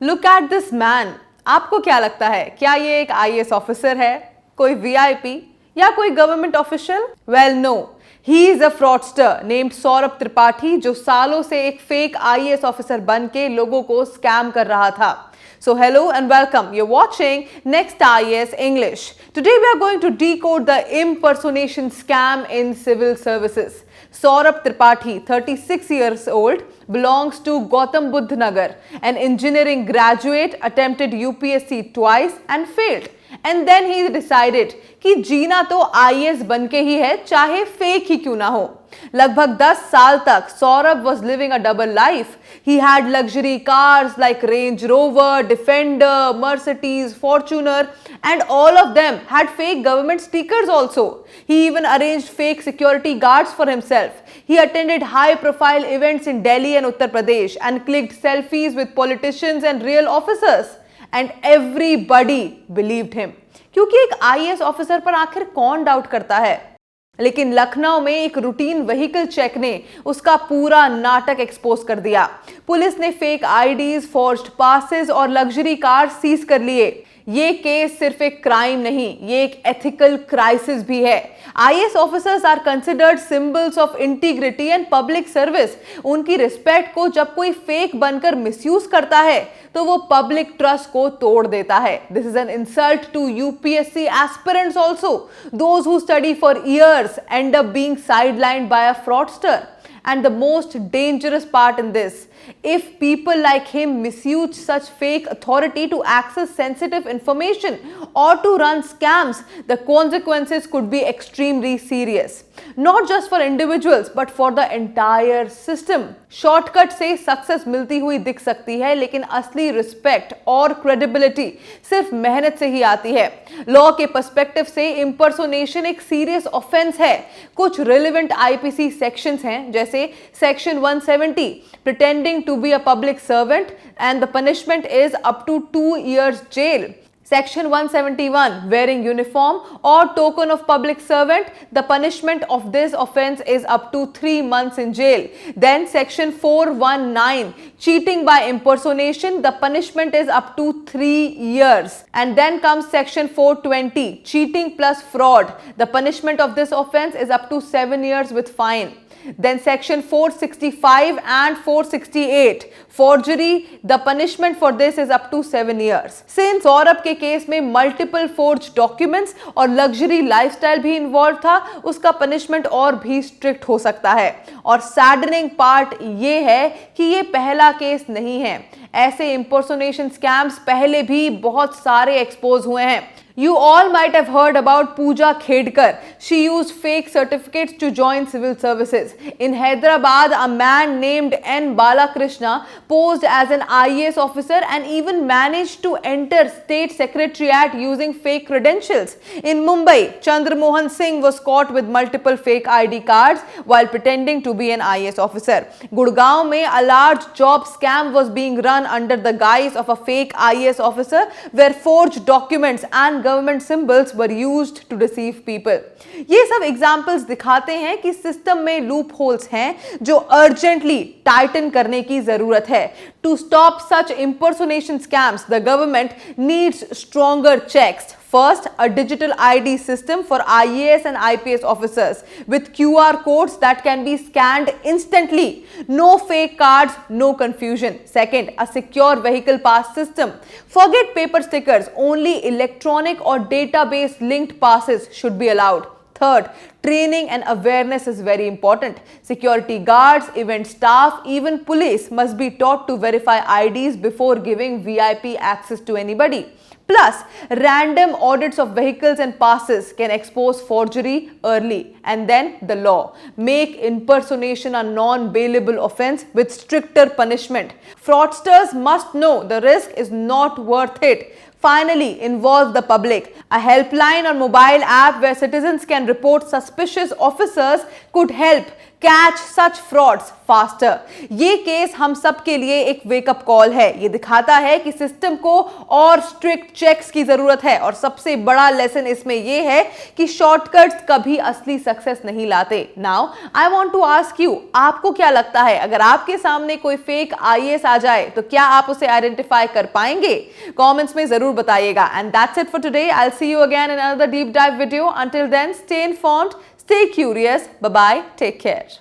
Look at this man. आपको क्या लगता है, क्या ये एक आईएएस ऑफिसर है, कोई वीआईपी या कोई government official? Well no, he is a fraudster named Saurabh Tripathi, जो सालों से एक फेक आईएएस ऑफिसर बन के लोगों को स्कैम कर रहा था. So hello and welcome. You're watching Next IAS English. Today we are going to decode the impersonation scam in civil services. Saurabh Tripathi, 36 years old, belongs to Gautam Budh Nagar. An engineering graduate, attempted UPSC twice and failed. And then he decided कि जीना तो IAS बन के ही है, चाहे fake ही क्यों ना हो. लगभग 10 साल तक Saurabh was living a double life. He had luxury cars like Range Rover, Defender, Mercedes, Fortuner, and all of them had fake government stickers also. He even arranged fake security guards for himself. He attended high-profile events in Delhi and Uttar Pradesh and clicked selfies with politicians and real officers. And everybody believed him. क्योंकि एक IAS officer पर आखिर कौन doubt करता है? लेकिन लखनऊ में एक रूटीन व्हीकल चेक ने उसका पूरा नाटक एक्सपोज कर दिया. पुलिस ने फेक आईडीज, फॉर्ज्ड पासेस और लग्जरी कार सीज कर लिए. ये केस सिर्फ एक क्राइम नहीं, ये एक एथिकल क्राइसिस भी है. IAS officers are considered symbols of integrity and public service. उनकी रिस्पेक्ट को जब कोई फेक बनकर मिसयूज करता है तो वो पब्लिक ट्रस्ट को तोड़ देता है. This is an insult to UPSC aspirants also. Those who study for years end up being sidelined by a fraudster. And the most dangerous part in this, if people like him misuse such fake authority to access sensitive information or to run scams, the consequences could be extremely serious. Not just for individuals, but for the entire system. Shortcut से success मिलती हुई दिख सकती है, लेकिन असली respect और credibility सिर्फ मेहनत से ही आती है. लॉ के पर्सपेक्टिव से इंपर्सोनेशन एक सीरियस ऑफेंस है. कुछ रिलेवेंट आईपीसी सेक्शंस हैं, जैसे section 170, pretending to be a public servant, and the punishment is up to 2 years jail. Section 171, wearing uniform or token of public servant, the punishment of this offence is up to 3 months in jail. Then section 419, cheating by impersonation, the punishment is up to 3 years. And then comes section 420, cheating plus fraud, the punishment of this offence is up to 7 years with fine. Then section 465 and 468, forgery, the punishment for this is up to 7 years. Since Saurabh के case में multiple forge documents और luxury lifestyle भी involve था, उसका punishment और भी strict हो सकता है. और सैडनिंग पार्ट ये है कि ये पहला केस नहीं है. ऐसे इंपर्सोनेशन स्कैम्स पहले भी बहुत सारे एक्सपोज हुए हैं. You all might have heard about Pooja Khedkar. She used fake certificates to join civil services. In Hyderabad, a man named N. Balakrishna posed as an IAS officer and even managed to enter state secretariat using fake credentials. In Mumbai, Chandra Mohan Singh was caught with multiple fake ID cards while pretending to be an IAS officer. Gurgaon mein a large job scam was being run under the guise of a fake IAS officer, where forged documents and government symbols were used to deceive people. ये सब examples दिखाते हैं कि system में loop holes हैं जो urgently Titan करने की जरूरत है. To stop such impersonation scams, the government needs stronger checks. First, a digital ID system for IAS and IPS officers with QR codes that can be scanned instantly. No fake cards, no confusion. Second, a secure vehicle pass system. Forget paper stickers, only electronic or database linked passes should be allowed. Third, training and awareness is very important. Security guards, event staff, even police must be taught to verify IDs before giving VIP access to anybody. Plus, random audits of vehicles and passes can expose forgery early. And then the law. Make impersonation a non-bailable offense with stricter punishment. Fraudsters must know the risk is not worth it. Finally, involve the public. A helpline or mobile app where citizens can report suspicious officers could help catch such frauds faster. ये case हम सब के लिए एक wake up call है। ये दिखाता है कि सिस्टम को और स्ट्रिक्ट चेक्स की जरूरत है, और सबसे बड़ा लेसन इसमें ये है कि शॉर्टकट्स कभी असली सक्सेस नहीं लाते। Now I want to ask you, आपको क्या लगता है, अगर आपके सामने कोई फेक आईएएस आ जाए तो क्या आप उसे आइडेंटिफाई कर पाएंगे? कमेंट्स में जरूर बताइएगा। And that's it for today. I will see you again in another deep dive video. Until then, stay informed, stay curious. Bye bye. Take care.